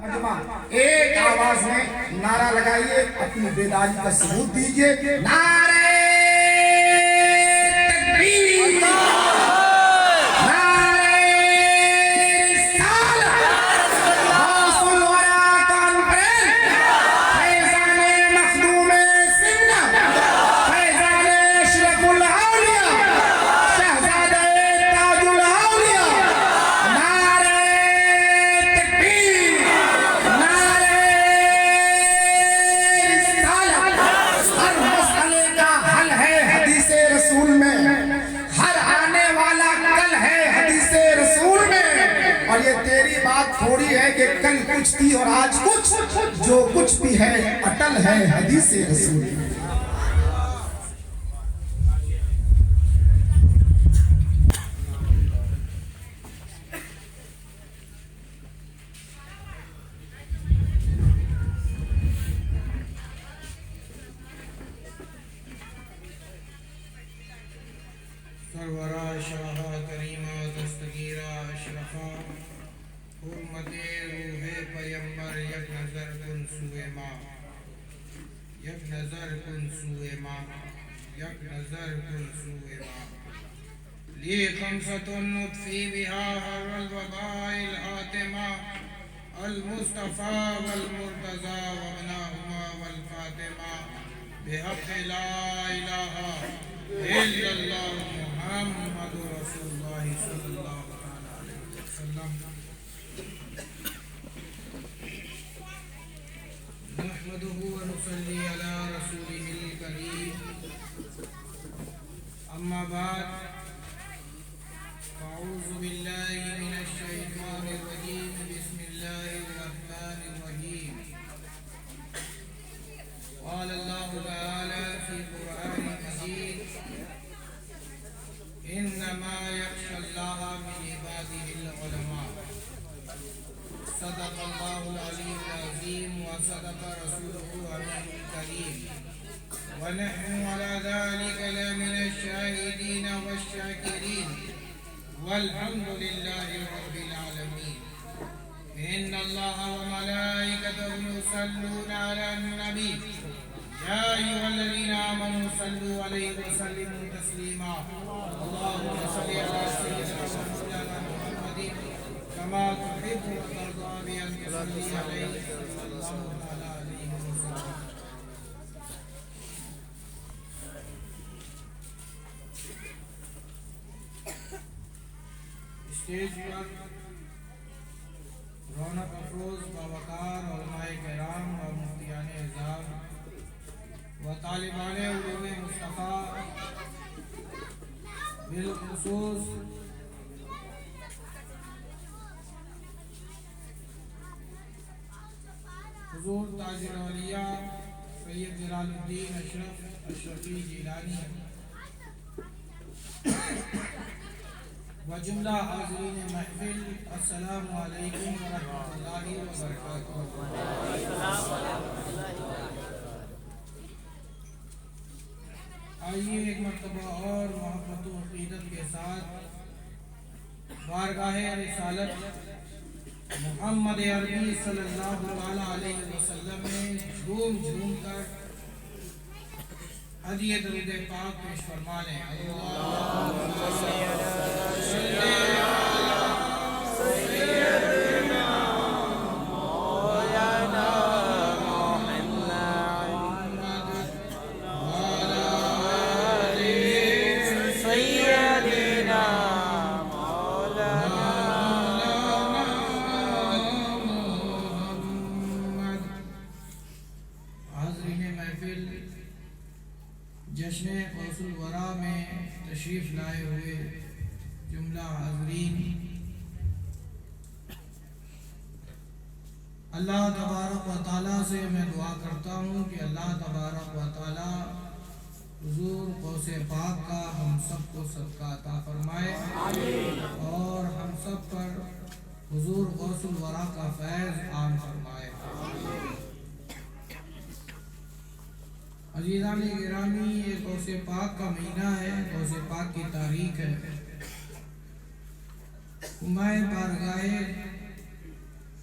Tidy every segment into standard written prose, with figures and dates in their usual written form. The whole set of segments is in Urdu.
مجمع ایک آواز میں نعرہ لگائیے، اپنی بیداری کا ثبوت دیجئے، نعرہ تکبیر، نعرہ رسالت، غوث الورا کانفرنس، فیضان مخدوم سنت، فیضان اشرف الاولیاء، شہزادہ تاج الاولیاء، نعرہ تکبیر، نعرہ رسالت۔ ہر مسئلے کا حل ہے حدیث رسول میں، ہر آنے والا کل ہے حدیث رسول میں، اور یہ تیری بات تھوڑی ہے کہ کل کچھ تھی اور آج کچھ، جو کچھ بھی ہے اٹل ہے حدیث رسول میں۔ سرورا شاہ کریمہ دستگیرہ اشرفا، حرمت روح پیمبر، یک نظر کن سوئے ماں، یک نظر کن سوئے ماں، یک نظر کن سوئے ماں۔ لی خمسۃ نطفی بہا حر الوباء الحاتمہ، المصطفیٰ والمرتضیٰ وابناہما والفاطمہ، بحق لا الہ الا اللہ محمد رسول اللہ صلی اللہ علیہ وسلم۔ نحمده ونصلي على رسوله الكريم، اما بعد، فاعوذ باللہ من الشیطان الرجیم، بسم اللہ الرحمن الرحیم۔ قال اللہ تعالی فی قرآن مجید، انما یخشی اللہ من عباده العلماء۔ صدق اللہ العلی العظیم وصدق رسولہ النبی الکریم، ونحن على ذلك لمن الشاہدین والشاکرین، والحمد للہ رب العالمین۔ ان اللہ وملائکتہ یصلون علی النبی، یا ایھا الذین آمنوا صلوا علیہ وسلموا تسلیما، اللہم صل علی سیدنا مولانا محمد کما تحب وترضى بأن تصلي عليه صلى الله تعالى عليه وسلم۔ اسٹیج پر رونق افروز باوقار علماء کرام و مفتیان اعظام و طالبان علوم مصطفیٰ، بالخصوص حضور تاج الاولیاء سید جلال الدین اشرف اشرفی جیلانی و جملہ حاضرین محفل، السلام علیکم ورحمۃ اللہ وبرکاتہ۔ آئیے ایک مرتبہ اور محبت و عقیدت کے ساتھ بارگاہ رسالت محمد عربی صلی اللہ علیہ وسلم میں جھوم جھوم کر ہدیہ درود پاک پیش فرما لیں۔ اللہم صلی علی سیدنا مولانا محمد وعلی آلہ سیدنا مولانا محمد۔ حاضرین محفل، جشن غوث الورا میں تشریف لائے ہوئے جملہ حاضرین، اللہ تبارک و تعالیٰ سے میں دعا کرتا ہوں کہ اللہ تبارک و تعالیٰ حضور غوث پاک کا ہم سب کو صدقہ عطا فرمائے، اور ہم سب پر حضور غوث الورا کا فیض عام فرمائے۔ عزیزان گرامی، یہ غوث پاک کا مہینہ ہے، غوث پاک کی تاریخ ہے۔ میں بارگاہ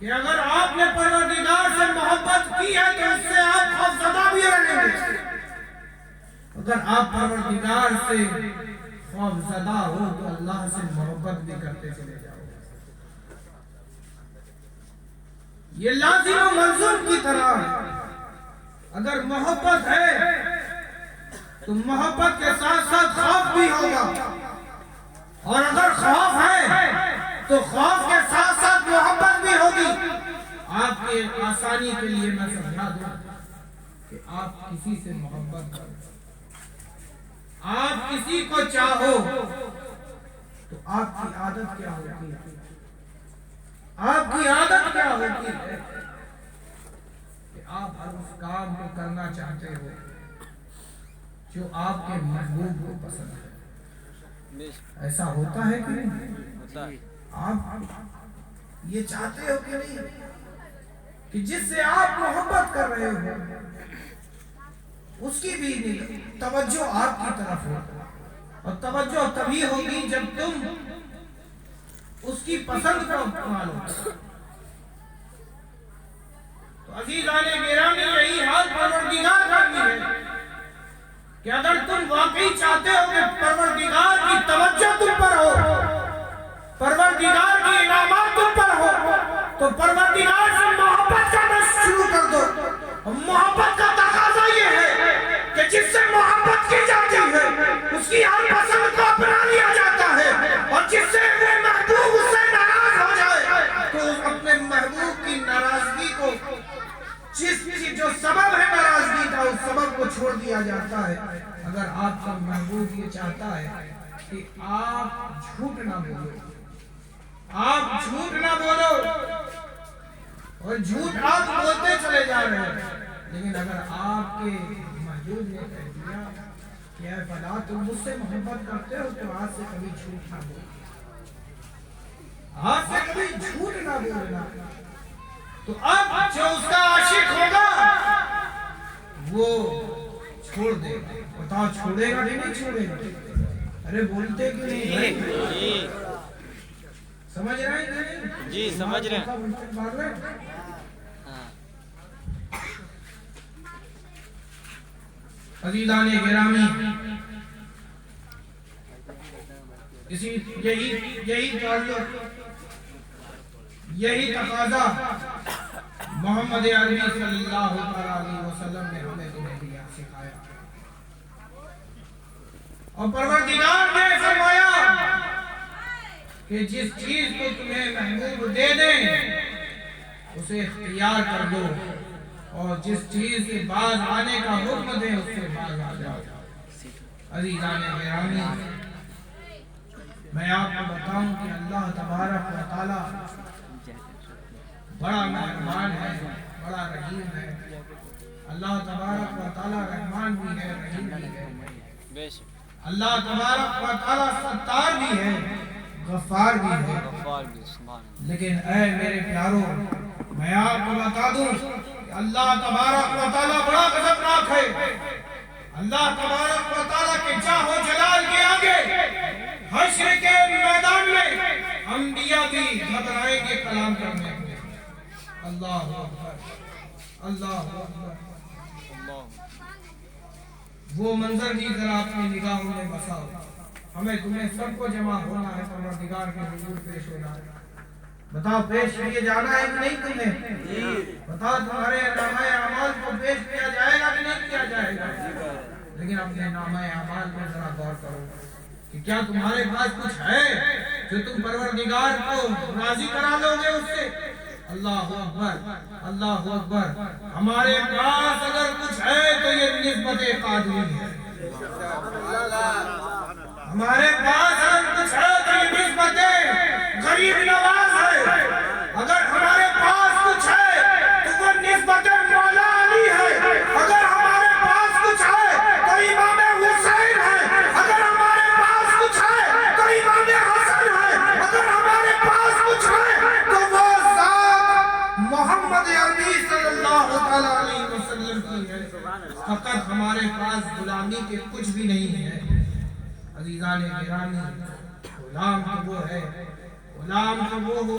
کہ اگر آپ نے پروردگار سے محبت کی ہے تو اس سے آپ خوفزدہ بھی رہیں گے. اگر آپ پروردگار سے خوفزدہ ہو تو اللہ سے محبت بھی کرتے چلے جاؤ. یہ لازم و ملزوم کی طرح اگر محبت ہے تو محبت کے ساتھ ساتھ خوف بھی ہوگا, اور اگر خوف ہے تو خوف کے ساتھ ساتھ محبت بھی ہوگی. آپ کے آسانی کے لیے میں سمجھا دوں کہ آپ کسی سے محبت کرو, آپ کسی کو چاہو تو آپ کی عادت کیا ہوتی ہے؟ آپ کی عادت کیا ہوتی ہے کہ آپ ہر اس کام کو کرنا چاہتے ہو جو آپ کے محبوب کو پسند ہے. ایسا ہوتا ہے کہ نہیں؟ آپ یہ چاہتے ہو کہ نہیں کہ جس سے آپ محبت کر رہے ہو اس کی بھی توجہ آپ کی طرف ہو, اور توجہ تبھی ہوگی جب تم اس کی پسند کو پالو. تو عزیزان گرامی یہی حال پروردگار کا بھی ہے کہ اگر تم واقعی چاہتے ہو کہ پروردگار کی توجہ تم پر ہو, پروردگار کی انعامات تم پر ہو, تو پروردگار سے محبت کرنا شروع کر دو. محبت کا تقاضا یہ ہے کہ جس سے محبت کی جاتی ہے اس کی ہر پسند کو اپنا لیا جاتا ہے, اور جس سے وہ محبوب اس سے ناراض ہو جائے تو اپنے محبوب کی ناراضگی کو, جو سبب ہے ناراضگی کا, اس سبب کو چھوڑ دیا جاتا ہے. اگر آپ کا محبوب یہ چاہتا ہے کہ آپ جھوٹ نہ بولو, آپ جھوٹ نہ بولو, اور جھوٹ آپ بولتے چلے جا رہے ہیں, لیکن اگر آپ کے محبوب نے کہہ دیا کہ اے فلاں تم مجھ سے محبت کرتے ہو تو آج سے کبھی جھوٹ نہ بولو, آج سے کبھی جھوٹ نہ بولنا, تو اب جو اس کا عاشق ہوگا وہ چھوڑ دے گا. بتاؤ چھوڑے گا کہ نہیں چھوڑے گا؟ ارے بولتے کیوں نہیں؟ سمجھ رہے ہیں کہ نہیں؟ جی سمجھ رہے ہیں. عزیزان گرامی, یہی تعلق, یہی تقاضا محمد عربی صلی اللہ علیہ وسلم نے ہمیں تمہیں دیا, سکھایا. اور پروردگار نے فرمایا کہ جس چیز کو تمہیں محبوب دے دیں اسے اختیار کر دو, اور جس چیز سے باز آنے کا حکم دے اس سے باز آ جاؤ. عزیزان گرامی, میں آپ کو بتاؤں کہ اللہ تبارک و تعالی بڑا مہربان ہے, بڑا رحیم ہے. اللہ تبارک و تعالی رحمان بھی ہے, رحیم بھی ہے. اللہ تبارک و تعالی ستار بھی ہے, غفار بھی ہے. لیکن اے میرے پیارو, میں آپ کو بتا دوں کہ اللہ تبارک و تعالی بڑا غضبناک ہے. اللہ تبارک و تعالی کے جاہ و جلال کے آگے حشر کے میدان میں انبیاء بھی گھبرائیں گے کلام کرنے کو. اللہ اکبر, اللہ اکبر. وہ منظر بھی ذرا اپنی نگاہوں میں بساؤ. ہمیں تمہیں سب کو جمع ہونا ہے, پروردگار کے حضور پیش ہونا ہے. بتاؤ پیش کیے جانا ہے کہ نہیں تمہیں؟ بتاؤ تمہارے نامہ اعمال کو پیش کیا جائے گا کہ نہیں کیا جائے گا؟ لیکن اپنے نامہ اعمال میں ذرا غور کرو کہ کیا تمہارے پاس کچھ ہے جو تم پروردگار کو راضی کرا لو گے اس سے؟ اللہ اکبر, اللہ اکبر. ہمارے پاس اگر کچھ ہے تو یہ نسبت قادری ہے. ہمارے پاس اگر کچھ ہے تو یہ نسبت غریب نواز ہے. اگر ہمارے پاس کچھ ہے تو وہ نسبت مولا علی ہے. اگر ہمارے پاس کچھ ہے تو امام حسین ہے. اگر ہمارے پاس کچھ ہے تو امام حسن ہے. اگر ہمارے پاس کچھ ہے تو وہ ذات محمد عربی صلی اللہ علیہ وسلم کی ہے. فقط ہمارے پاس غلامی کے کچھ بھی نہیں ہے. عزیزان گرامی, غلام تو وہ ہے, غلام تو وہ ہو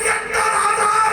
70,000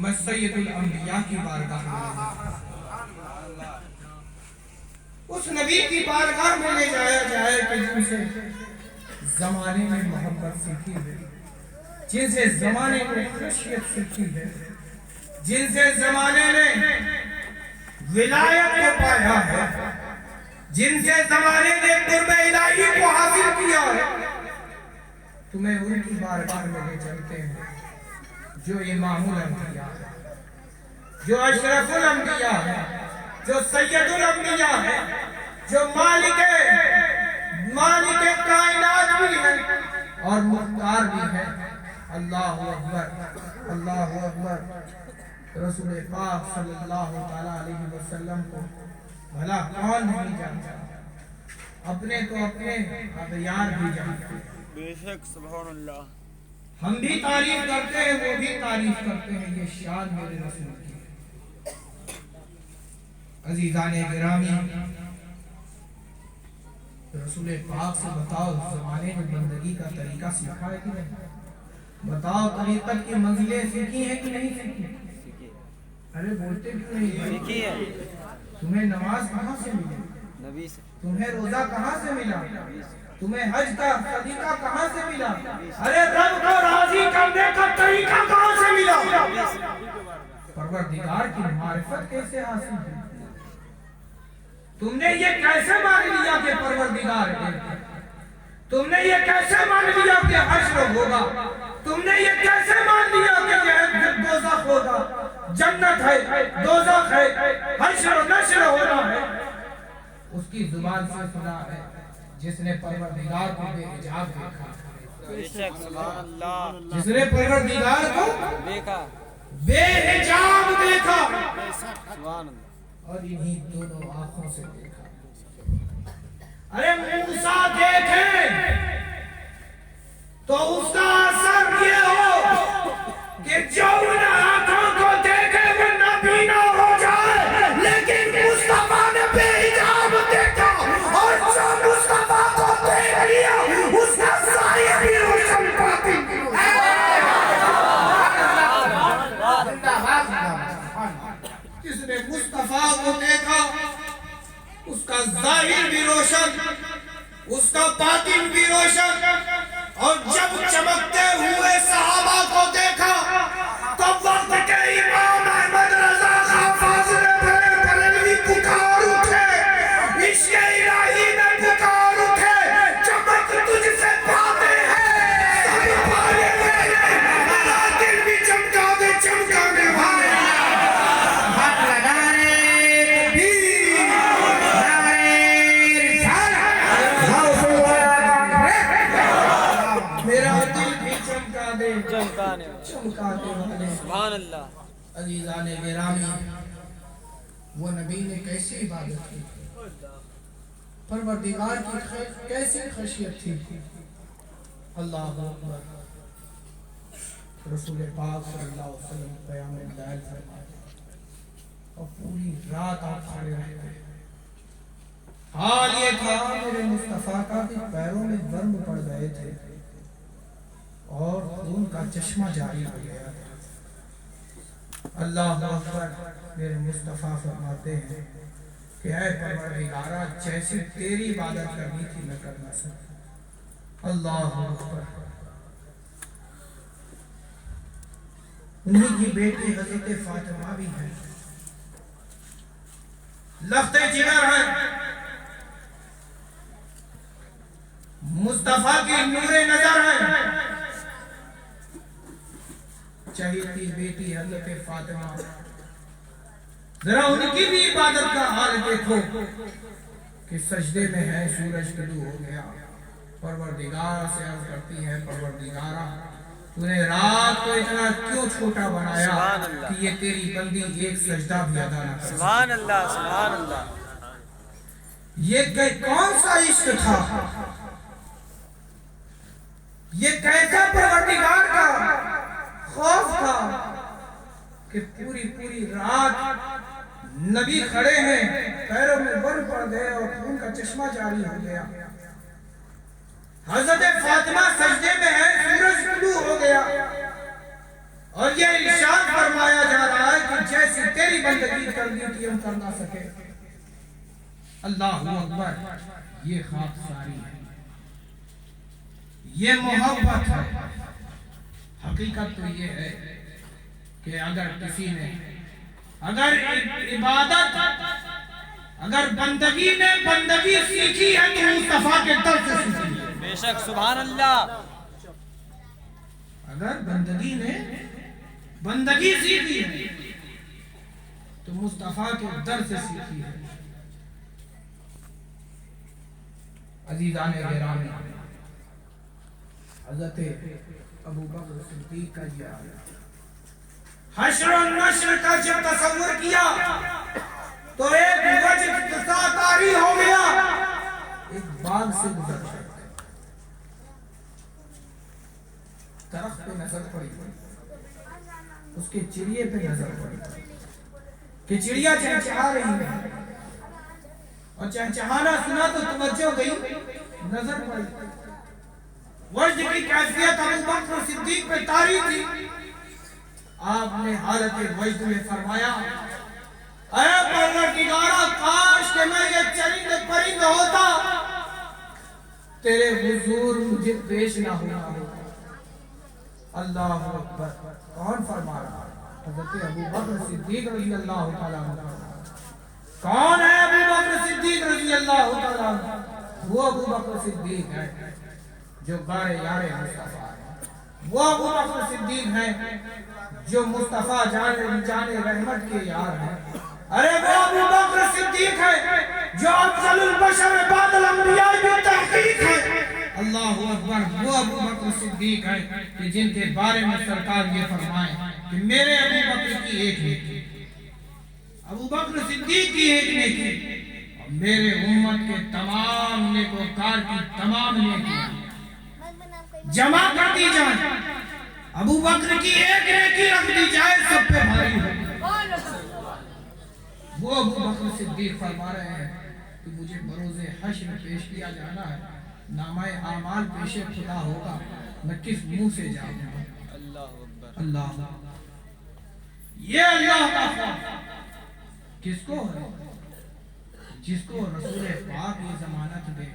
میں سید الانبیاء کی بارگاہ میں لے جاؤں، اس نبی کی بارگاہ میں لے جایا جائے کہ جن سے زمانے میں محبت سیکھی ہے، جن سے زمانے میں خشیت سیکھی ہے، جن سے زمانے نے ولایت کو پایا ہے، جن سے زمانے نے قرب الہی کو حاصل کیا ہے، تمہیں ان کی بارگاہ میں لے چلتے ہیں جو امام الانبیاء ہے، جو اشرف الانبیاء ہے، جو سید الانبیاء ہے، جو مالک کائنات بھی ہے اور مختار بھی ہے۔ اللہ اکبر، اللہ اکبر۔ رسول پاک صلی اللہ تعالیٰ علیہ وسلم کو بھلا کون نہیں جانتا، اپنے تو اپنے اغیار بھی جانتے ہیں۔ بے شک، سبحان اللہ۔ ہم بھی تعریف کرتے ہیں، وہ بھی تعریف کرتے ہیں، یہ شان میرے رسول کی ہے۔ عزیزان گرامی، رسول پاک سے بتاؤ زمانے میں بندگی کا طریقہ سیکھا ہے کہ نہیں؟ بتاؤ طریقت کی منزلیں سیکھی ہیں کہ نہیں سیکھی؟ ارے بولتے کیوں نہیں؟ سیکھی ہے۔ تمہیں نماز کہاں سے ملی؟ نبی سے۔ تمہیں روزہ کہاں سے ملا؟ تمہیں حج کا طریقہ کہاں سے ملا؟ ارے رب کو راضی کرنے کا طریقہ کہاں سے ملا؟ پروردگار کی معرفت کیسے حاصل کی؟ تم نے یہ کیسے مان لیا کہ پروردگار ہے؟ تم نے یہ کیسے مان لیا کہ حشر ہوگا؟ تم نے یہ کیسے مان لیا کہ دوزخ ہوگا، جنت ہے، دوزخ ہے، حشر و نشر ہونا ہے؟ اس کی زبان سے سنا ہے جس نے پروردگار کو بے حجاب دیکھا، بے شک، سبحان اللہ۔ جس نے پروردگار کو دیکھا، بے حجاب دیکھا سبحان اللہ۔ اور انہی دونوں آنکھوں سے دیکھا۔ ارے موسیٰ دیکھیں تو اس کا اثر یہ ہو کہ جو ان آنکھوں کو دیکھے وہ نابینا ہو جائے، لیکن مصطفیٰ نے بے حجاب دیکھا اور جو مصطفیٰ کو دیکھ لیا اس کا ظاہر بھی روشن باطن۔ جس نے مصطفیٰ کو دیکھا اس کا ظاہر بھی روشن، اس کا باطن بھی روشن۔ اور جب چمکتے ہوئے صحابہ کو دیکھا تو وقت کے امام احمد رضا خان فاضل بریلوی پکار اٹھے، عشق الہی میں پکار اٹھے، چمک تجھ سے پاتے ہیں سب پائے میرے، میرا دل بھی چمکا دے، چمکا دے بھائی۔ ہاتھ لگا رے تکبیر، نعرے رسالت، میرا دل بھی چمکا دے، چمکانے چمکاتے والے۔ سبحان اللہ۔ عزیزان گرامی، وہ نبی نے کیسی عبادت کی، پروردگار کی کیسی خشیت تھی۔ اللہ اکبر۔ رسول پاک صلی اللہ علیہ وسلم قیام اللیل فرماتے اور پوری رات آپ کھڑے رہتے۔ حال یہ تھا میرے مصطفیٰ کا کہ پیروں میں ورم پڑ گئے تھے اور خون کا چشمہ جاری ہو گیا تھا۔ اللہ اکبر۔ میرے مصطفیٰ فرماتے ہیں کہ اے پروردگارہ جیسی تیری عبادت کرنی تھی میں کر نہ سکا۔ اللہ اکبر۔ انہی کی بیٹی حضرت فاطمہ بھی ہے، لخت جگر ہے، مصطفیٰ کی نور نظر ہے۔ چہیتی بیٹی حضرت فاطمہ، ذرا ان کی بھی عبادت کا حال دیکھو کہ سجدے میں ہے، سورج طلوع ہو گیا، پروردگار سے عرض کرتی ہے پروردگارہ تو نے رات کو اتنا کیوں چھوٹا بنایا کہ یہ تیری بندی ایک سجدہ بھی ادا نہ کر سبحان اللہ، سبحان اللہ۔ یہ کون سا عشق تھا، یہ کیسا پروردگار کا خوف تھا کہ پوری رات نبی کھڑے ہیں، پیروں میں ورم پڑ گئے اور خون کا چشمہ جاری ہو گیا، حضرت فاطمہ سجدے میں ہے، سورج طلوع ہو گیا اور یہ ارشاد فرمایا جا رہا ہے کہ جیسی تیری بندگی کرنی تھی ہم کر نہ سکے۔ اللہ اکبر، یہ خاکساری ہے، یہ محبت ہے۔ حقیقت تو یہ ہے کہ اگر کسی نے اگر عبادت اگر بندگی نے بندگی سیکھی ہے تو مصطفیٰ کے در سے سیکھی ہے۔ بے شک سبحان اللہ۔ اگر بندگی نے بندگی سیکھی ہے تو مصطفیٰ کے در سے سیکھی ہے۔ عزیزان گرامی، حضرت ابو بکر صدیق کا یہ آیت، حشر و نشر کا جب تصور کیا تو ایک وجہ طاری ہو گیا، ایک باغ سے گزر گیا، درخت پہ نظر پڑی، اس کے چڑیے پہ نظر پڑی کہ چڑیا چہچہا رہی ہے، اور چہچہانا سنا تو توجہ گئی، نظر پڑی۔ وجد کی کیفیت ابو بکر صدیق پہ طاری تھی۔ آپ نے حالت وجد میں فرمایا، اے پروردگارا، کاش کہ میں یہ چرند پرند ہوتا، تیرے حضور مجھے پیش نہ ہونا ہوتا۔ اللہ اکبر، کون فرما رہا ہے؟ حضرت ابو بکر صدیق رضی اللہ تعالیٰ عنہ۔ کون ہے ابو بکر صدیق رضی اللہ تعالیٰ عنہ؟ وہ ابو بکر صدیق ہے جو غار یار مصطفیٰ ہے، وہ ابو بکر صدیق ہے جو مصطفیٰ جان رحمت کے یار ہیں۔ ارے وہ ابو بکر صدیق ہے جو افضل البشر بعد الانبیاء کی تحقیق ہے۔ اللہ اکبر، وہ ابو بکر صدیق ہے کہ جن کے بارے میں سرکار یہ فرمائے کہ میرے ابو بکر کی ایک نیکی، ابو بکر صدیق کی ایک نیکی، اور میرے امت کے تمام نیکوکار کی تمام نیکیاں جمع کر دی جائیں، ابو بکر کی ایک نیکی رکھ دی جائے، سب پہ بھاری ہو۔ وہ ابو بکر صدیق فرما رہے ہیں کہ مجھے بروز حشر پیش کیا جانا ہے، نامہ اعمال پیش خدا ہوگا، میں کس منہ سے جاؤں گا؟ اللہ اکبر، اللہ، یہ اللہ کا خوف کس کو ہے؟ جس کو رسول پاک یہ ضمانت دے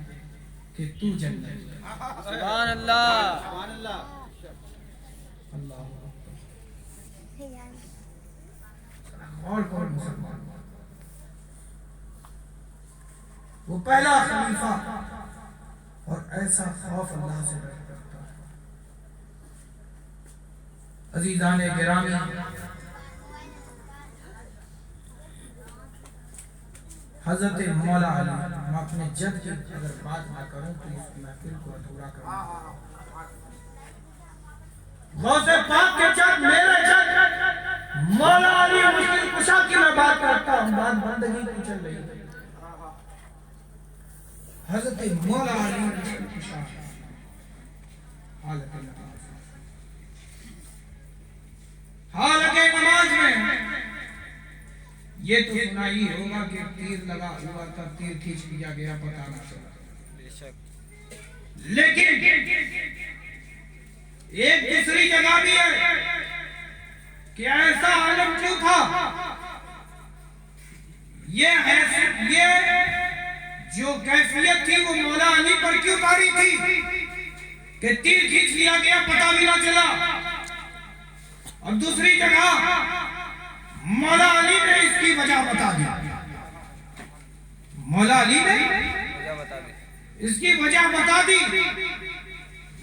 کہ تو جنت۔ سبحان اللہ، سبحان اللہ۔ اللہ اور کون مسلمان؟ وہ پہلا خلیفہ اور ایسا خوف اللہ سے کرتا ہے۔ عزیزان گرامی، حضرت مولا علی، میں اپنے جد کی اگر بات نہ کروں تو اس محفل کو ادھورا کروں۔ غوث پاک کے جد، میرے جد مولا علی مشکل کشا کی میں بات کرتا ہوں، بات بندگی کی چل رہی ہے۔ حضرت مولا علی مشکل کشا حالت نماز میں یہ تو سنا ہی ہوگا کہ تیر لگا ہوا تھا، تیر کھینچ لیا گیا، پتہ نہ چلا۔ بے شک، لیکن ایک دوسری جگہ بھی ہے کہ ایسا عالم کیوں تھا، یہ جو کیفیت تھی وہ مولا علی پر کیوں طاری تھی کہ تیر کھینچ لیا گیا، پتہ بھی نہ چلا۔ اور دوسری جگہ مولا علی نے اس کی وجہ بتا دی، مولا علی نے وجہ بتا دیں۔ اس کی وجہ بتا دی۔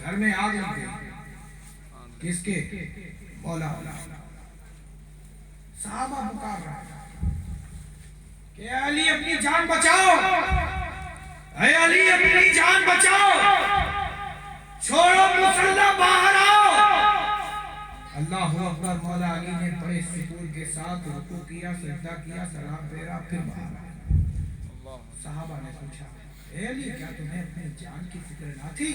گھر میں آگ لگ گئی، کس کے؟ مولا علی۔ صحابہ پکار رہا ہے کہ اے علی اپنی جان بچاؤ، اے علی اپنی جان بچاؤ، چھوڑو مسلح، باہر آؤ۔ اللہ اکبر، مولا علی نے بڑے سکون کے ساتھ رکوع کیا، سجدہ کیا، سلام پھیرا، پھر باہر آیا۔ صحابہ نے پوچھا، اے علی کیا تمہیں اپنی جان کی فکر نہ تھی؟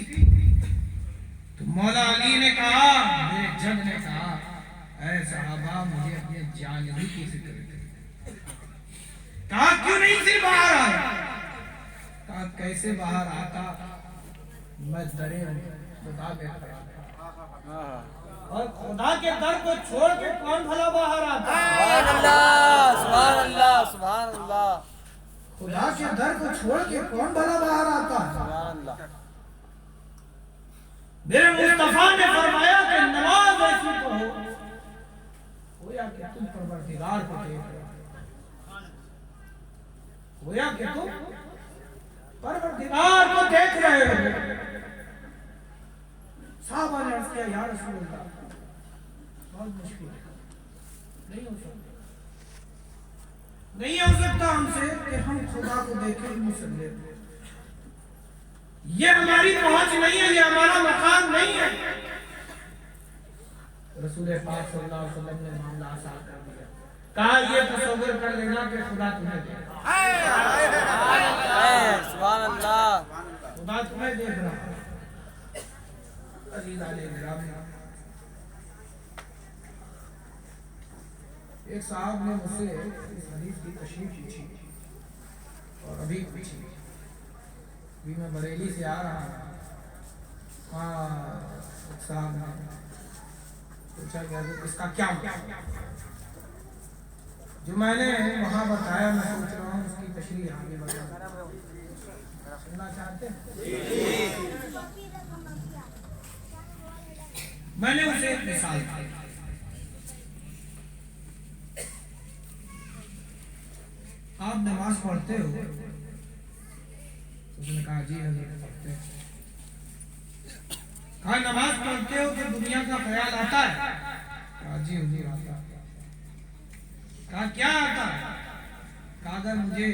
تو مولا علی نے کہا، میرے جد نے کہا، اے صحابہ مجھے اپنی جان ہی کی فکر تھی۔ کہا کیوں نہیں تھی باہر آیا؟ کہا کیسے باہر آتا، میں درے خدا میں کھڑا تھا، اور خدا کے در کو چھوڑ کے کون بھلا باہر آتا ہے؟ سبحان اللہ سبحان اللہ سبحان اللہ خدا کے در کو چھوڑ کے کون بھلا باہر آتا ہے؟ سبحان اللہ میرے مصطفیٰ نے فرمایا کہ نماز ایسی پڑھو گویا کہ تم پروردگار کو دیکھ رہے ہو، گویا کہ تم پروردگار کو دیکھ رہے ہو۔ صحابہ نے عرض کیا یا رسول اللہ بہت مشکل ہے، نہیں ہو سکتا ہم سے کہ ہم خدا کو دیکھیں مسلے پہ، یہ ہماری پہنچ نہیں ہے، یہ ہمارا مقام نہیں ہے۔ رسول پاک صلی اللہ علیہ وسلم نے معاملہ آسان کر دیا، کہا یہ تصور کر لینا کہ خدا تمہیں دیکھ رہا ہے، سبحان اللہ خدا تمہیں دیکھ رہا ہے۔ عزیزان گرامی، ایک صاحب نے مجھ سے اس حدیث کی تشریح پوچھی اور ابھی پوچھی، ابھی میں بریلی سے آ رہا ہوں، ایک صاحب نے پوچھا کہ حضرت اس کا کیا مطلب؟ جو میں نے وہاں بتایا میں سوچ رہا ہوں اس کی تشریح آگے بتانا سننا چاہتے ہیں؟ میں نے اسے ایک مثال دی، آپ نماز پڑھتے ہو؟ اس نے کہا جی حضرت پڑھتے ہیں۔ کہا نماز پڑھتے ہو تو دنیا کا خیال آتا ہے؟ کہا جی حضور آتا ہے۔ کہا کیا آتا ہے؟ کہا اگر مجھے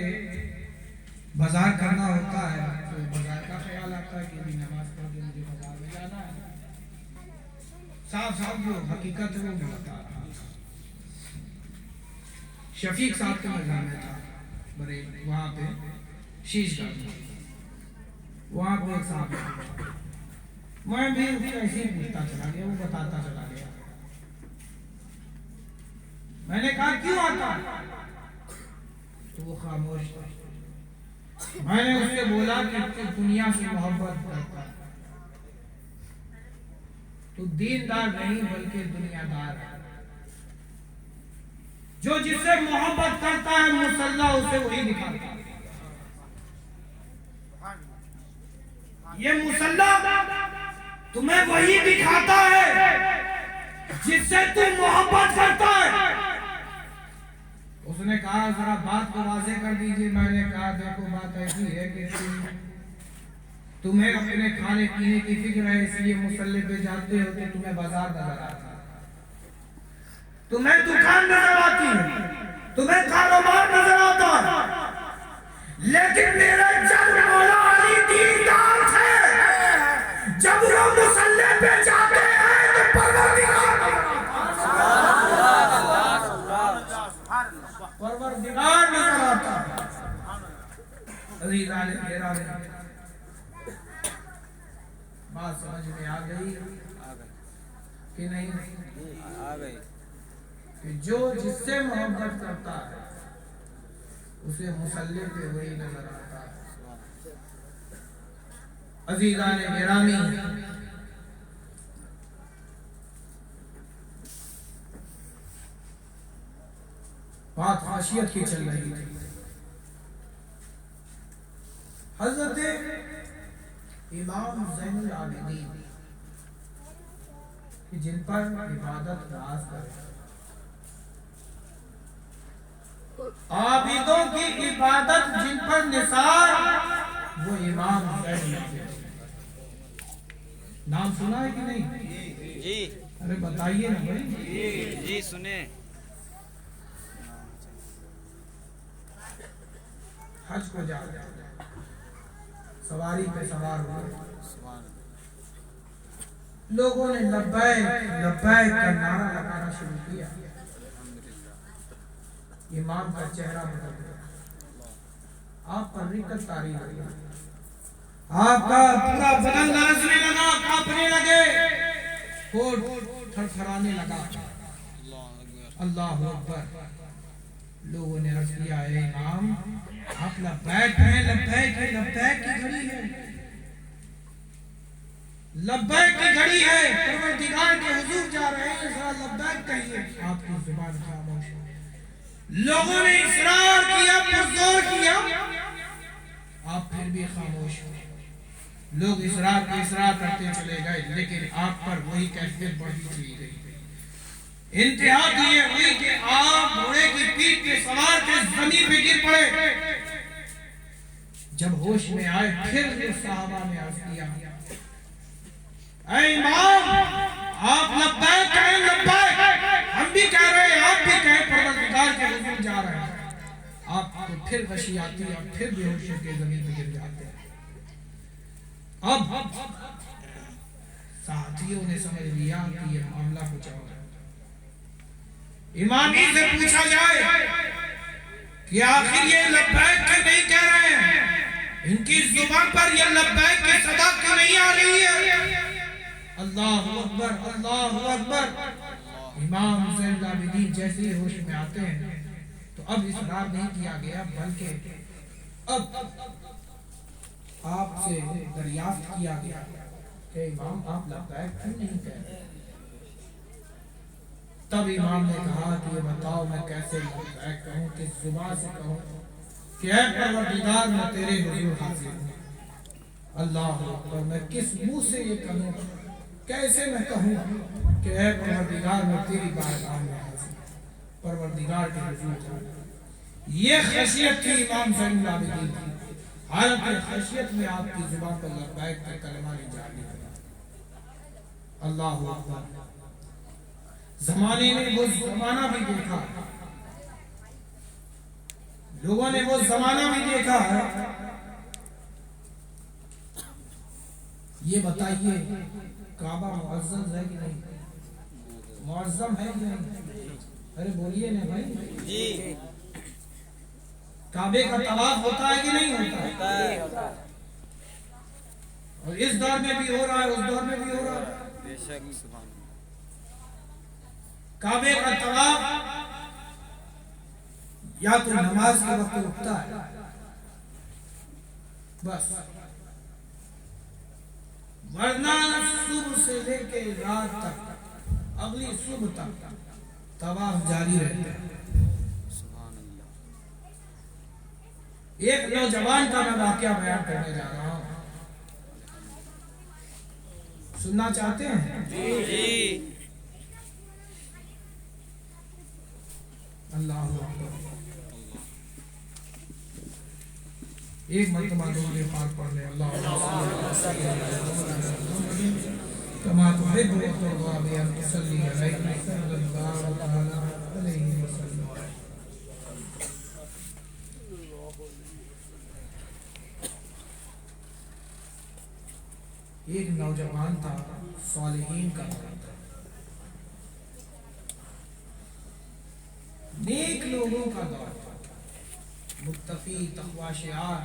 بازار کرنا ہوتا ہے تو بازار کا خیال آتا ہے کہ ابھی نماز پڑھ کے مجھے بازار میں جانا ہے۔ صاحب جو حقیقت ہے وہ میں بتا رہا ہوں۔ شفیق صاحب کے مزار میں تھا بڑے وہاں پہ شیش گاہ میں، وہاں پہ ایک صاحب تھا، میں بھی اس سے ایسے ہی پوچھتا چلا گیا، وہ بتاتا چلا گیا۔ میں نے کہا کیوں آتا ہے؟ تو وہ خاموش تھا۔ میں نے اس سے بولا کہ دنیا سے محبت کرتا ہے، تو دیندار نہیں بلکہ دنیا دار ہے، جو جس سے محبت کرتا ہے مصلی اسے وہی دکھاتا ہے۔ یہ مصلی تمہیں وہی دکھاتا ہے جس سے تم محبت کرتا ہے۔ اس نے کہا ذرا بات کو واضح کر دیجئے۔ میں نے کہا دیکھو بات ایسی ہے کہ تمہیں اپنے کھانے پینے کی فکر ہے، اس لیے مصلی پہ جاتے ہو تو تمہیں بازار نظر آتا ہے، تمہیں دکان نظر آتی ہے، تمہیں کاروبار نظر آتا ہے، لیکن میرے جب مولا علی دیندار تھے، جب وہ مصلی پہ جاتے ہیں تو پروردگار نظر آتا ہے۔ عزیزان گرامی، بات سمجھ میں آ گئی کہ نہیں؟ آ گئی۔ کہ جو جس سے محبت کرتا ہے اسے مصلی پہ وہی نظر آتا ہے۔ عزیزان گرامی، بات خاصیت کی چل رہی تھی۔ حضرت امام زین العابدین جن پر عبادت ناز کرے، عابدوں کی عبادت جن پر نثار، وہ امام زین العابدین۔ نام سنا ہے کہ نہیں؟ جی ارے بتائیے نا بھائی۔ جی سنیں۔ حج کو جا رہے سواری پہ سوار ہوئے، لوگوں نے لبیک لبیک کا نعرہ لگانا شروع کیا۔ امام کا چہرہ بدل گیا، آپ پر رکت طاری ہوئی، آپ کا پورا بدن لرزنے لگا، کانپنے لگے، ہونٹ تھرتھرانے لگا۔ اللہ اکبر۔ لوگوں نے عرض کیا اے امام آپ لبیک ہیں، لبیک ہے، لبیک کی گھڑی ہے، لبیک کی گھڑی ہے، پروردگار کے حضور جا رہے ہیں، ذرا لبیک کہیے، آپ کی زبان خاموش ہے۔ لوگوں نے اصرار کیا، پرزور کیا، آپ پھر بھی خاموش ہیں۔ لوگ اصرار کرتے چلے گئے، لیکن آپ پر وہی کیفیت بڑھتی چلی گئی۔ انتہا یہ ہوئی کہ آپ گھوڑے کی پیٹھ پہ سوار کے زمین پہ گر پڑے۔ جب ہوش میں آئے پھر صحابہ نے عرض کیا، اے امام، آپ لبیک کہیں، لبیک، ہم بھی کہہ رہے ہیں، آپ بھی کہیں، پروردگار کے حضور جا رہے ہیں۔ آپ کو پھر غشی آتی ہے اور پھر بے ہوش ہو کے زمین پہ گر جاتے ہیں۔ اب ساتھیوں نے سمجھ لیا کہ یہ معاملہ کچھ اور ہے۔ امام سے پوچھا جائے کہ آخر یہ لبیک کیوں نہیں کہہ رہے ہیں، ان کی زبان پر یہ لبیک کی صدا کیوں نہیں آ رہی ہے؟ اللہ اکبر، اللہ اکبر۔ امام زین العابدین جیسے ہی ہوش میں آتے ہیں تو اب اصرار نہیں کیا گیا، بلکہ اب آپ سے دریافت کیا گیا کہ امام آپ لبیک کیوں نہیں کہہ رہے؟ تب امام نے کہا کہ یہ بتاؤ میں کیسے لبیک کہوں، کس زبان سے کہوں کہ اے پروردگار میں تیرے حضور حاضر ہوں۔ اللہ اکبر، میں کس منہ سے یہ کہوں، کیسے میں کہوں کہ اے پروردگار میں تیری بارگاہ میں حاضر ہوں، پروردگار کے حضور حاضر۔ یہ خشیت تھی امام زین العابدین کی، حالت خشیت میں آپ کی زبان پر لبیک کا کلمہ نہیں جاری کرا۔ اللہ اکبر۔ زمانے نے وہ زمانہ بھی دیکھا، لوگوں نے وہ زمانہ بھی دیکھا ہے۔ یہ بتائیے کعبہ معزز ہے کہ نہیں، معظم ہے کہ نہیں؟ ارے بولیے نا بھائی جی، کعبے کا طواف ہوتا ہے کہ نہیں ہوتا ہے؟ اور اس دور میں بھی ہو رہا ہے، اس دور میں بھی ہو رہا ہے۔ بے شک، سبحان اللہ۔ کعبے کا طواف یا تو نماز کے وقت رکتا ہے، بس، ورنہ صبح سے لے کے رات تک، اگلی صبح تک طواف جاری رہتا ہے۔ سبحان اللہ۔ ایک نوجوان کا میں واقعہ بیان کرنے جا رہا ہوں، سننا چاہتے ہیں؟ جی، اللہ اکبر۔ ایک مرتبہ دو نے پاک پڑھ لے، اللہ کما تحب وترضى بأن تصلي عليه صلى الله تعالى عليه وسلم۔ ایک نوجوان تھا، صالحین کا تھا، نیک لوگوں کا دور تھا، متقی، تقوی شعار،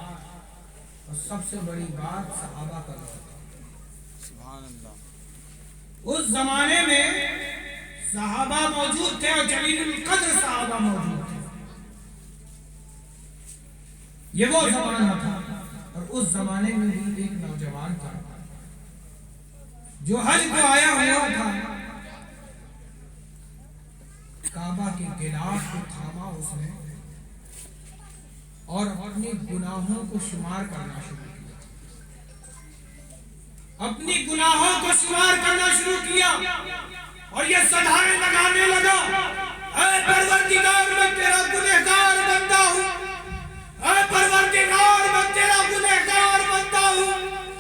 اور سب سے بڑی بات صحابہ کا دور تھا۔ سبحان اللہ۔ اس زمانے میں صحابہ موجود تھے اور جلیل القدر صحابہ موجود تھے۔ یہ وہ زمانہ تھا، اور اس زمانے میں بھی ایک نوجوان تھا جو حج کو آیا ہوا تھا، کعبہ کے غلاف کو تھاما اس نے اور اپنے گناہوں کو شمار کرنا شروع کیا، اپنی گناہوں کو شمار کرنا شروع کیا، اور یہ صدائیں لگانے لگا، اے پروردگار میں تیرا گنہگار بندہ ہوں، اے پروردگار میں تیرا گنہگار بندہ ہوں،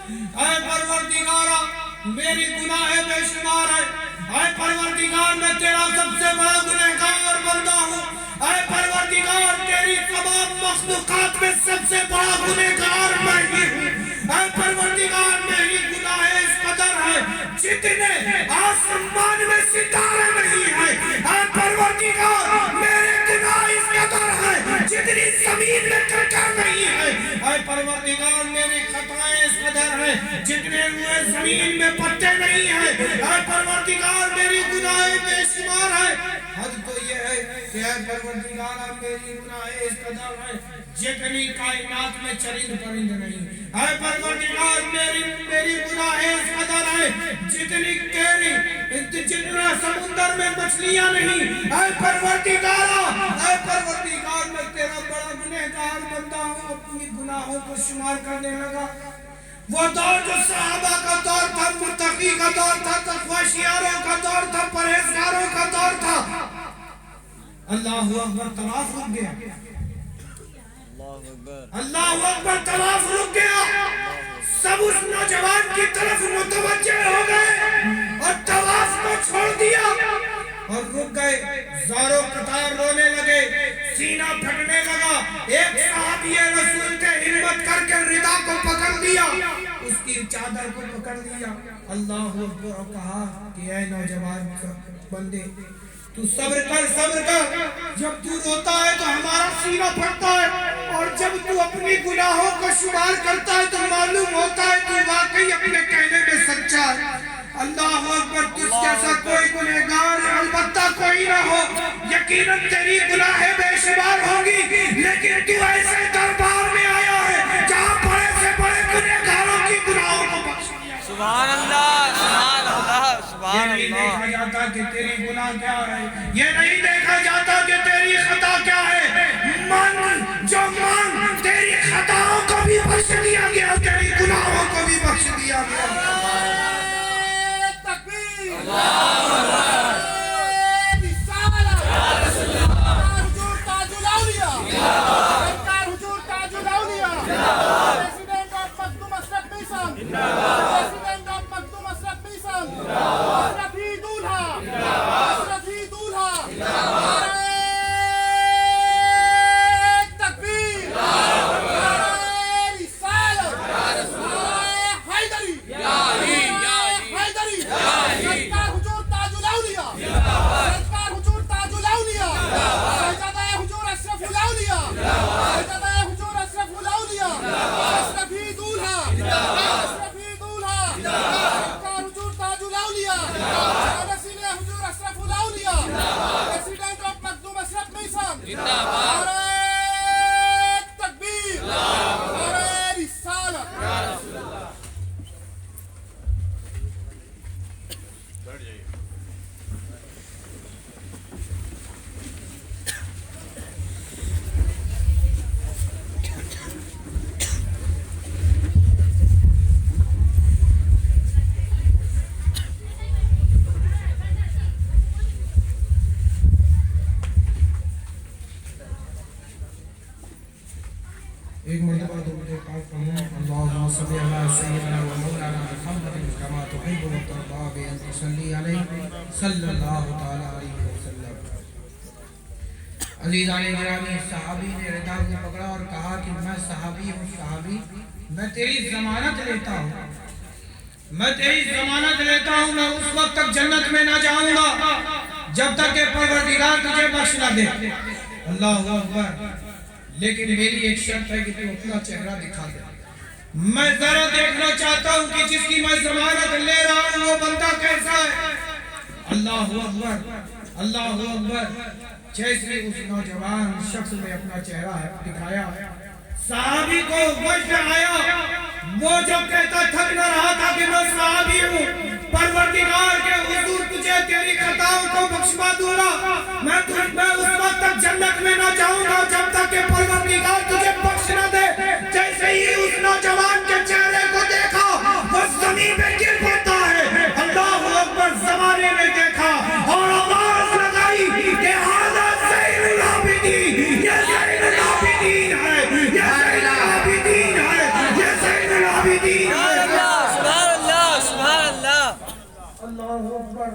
اے پروردگارا میری گناہ بے شمار ہے، اے پروردگار میں تیرا سب سے بڑا گنہگار بندہ ہوں، اے پروردگار تیری تمام مخلوقات میں سب سے بڑا گنہگار میں ہی ہوں، اے پروردگار میری گناہ اس قدر ہے جتنے آسمان میں ستارے نہیں ہیں، اے پروردگار میرے گناہ اس قدر ہے جتنی زمین میں کنکر نہیں ہے، اے پروردگار میری خطائیں اس قدر ہیں جتنے ہوئے زمین میں پتے نہیں ہیں، اے پروردگار میری گناہ بے شمار ہے۔ حد تو یہ ہے کہ اے پروردگار میری گناہ اس قدر ہے جتنی کائنات میں چرند پرند نہیں. اے پروردگار میری گناہ اس قدر ہے جتنا سمندر میں مچھلیاں نہیں. اے پروردگار میں تیرا بڑا گنہگار بندہ ہوں. اپنی گناہوں کو شمار کرنے لگا. وہ دور جو صحابہ کا دور تھا, متقی کا دور تھا, تقویٰ کا دور تھا, پرہیزگاروں کا دور تھا. اللہ اکبر, طواف رک گیا. اللہ اکبر, طواف رک گیا. سب اس نوجوان کی طرف متوجہ ہو گئے اور طواف کو چھوڑ دیا اور رک گئے. زاروں قطار رونے لگے, سینہ پھٹنے لگا. ایک صحابی رسول نے ہمت کر کے ردا کو پکڑ دیا, اس کی چادر کو پکڑ دیا. اللہ اکبر, اور کہا کہ اے نوجوان بندے تو صبر کر. جب تو روتا ہے تو ہمارا سینہ پھٹتا ہے, اور جب تو اپنی گناہوں کو شمار کرتا ہے تو معلوم ہوتا ہے تو واقعی اپنے کہنے میں سچا ہے. اللہ اکبر, تجھ جیسا کوئی گنہگار البتہ کوئی نہ ہو. یقیناً تیری گناہیں بے شمار ہوگی, لیکن تو ایسے دربار میں آیا ہے جہاں بڑے سے بڑے گنہگاروں کی گناہوں کو بخش دیا. سبحان اللہ, سبحان اللہ, سبحان یہ نہیں اللہ. دیکھا جاتا کہ تیری گناہ کیا ہے, یہ نہیں دیکھا جاتا کہ تیری خطا کیا ہے. من تیری خطاؤں کو بھی بخش دیا گیا, تیری گناہوں کو بھی بخش دیا گیا. ایک مرتبہ درود پاک پڑھیں. اللہم صلی علی سیدنا و مولانا محمد کما تحب و ترضی بان تصلی علیہ صلی اللہ تعالی علیہ وسلم. عزیزان گرامی, صحابی نے ردا کو پکڑا اور کہا کہ میں صحابی ہوں. صحابی, میں تیری ضمانت لیتا ہوں, میں اس وقت تک جنت میں نہ جاؤں گا جب تک کہ پروردگار تجھے بخش نہ دے. اللہ اکبر, لیکن میری ایک شرط ہے کہ تو اپنا چہرہ دکھا دے. میں ذرا دیکھنا چاہتا ہوں کہ جس کی میں ضمانت لے رہا ہوں وہ بندہ کیسا ہے. اللہ اکبر, اللہ اکبر. جیسے اس نوجوان شخص نے اپنا چہرہ دکھایا, صحابی کو وجد آیا. وہ جو کہتا تھک نہ رہا تھا کہ میں صحابی ہوں, پروردگار کے حضور تجھے تیری خطاؤں کو بخشوا دوں گا, میں اس وقت تک جنت میں نہ جاؤں گا جب تک کہ پروردگار تجھے بخش نہ دے. جیسے ہی اس نوجوان کے چہرے کو دیکھا وہ زمین پہ گر پڑتا ہے. اللہ اکبر, زمانے نے دیکھا اور آواز لگائی کہ ہذا زین العابدین, یہ زین العابدین ہے, یہ زین العابدین ہے, یہ زین العابدین ہے. سبحان اللہ, سبحان اللہ. اللہ اکبر,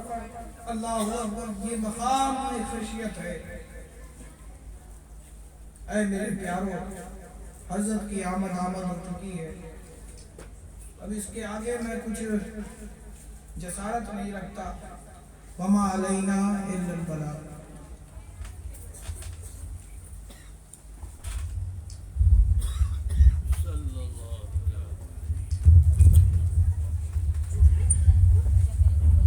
اللہ اکبر. یہ مقام خشیت ہے. اے میرے پیارو, حضرت کی آمد ہو چکی ہے. اب اس کے آگے میں کچھ جسارت نہیں رکھتا. وما علینا الا البلاغ.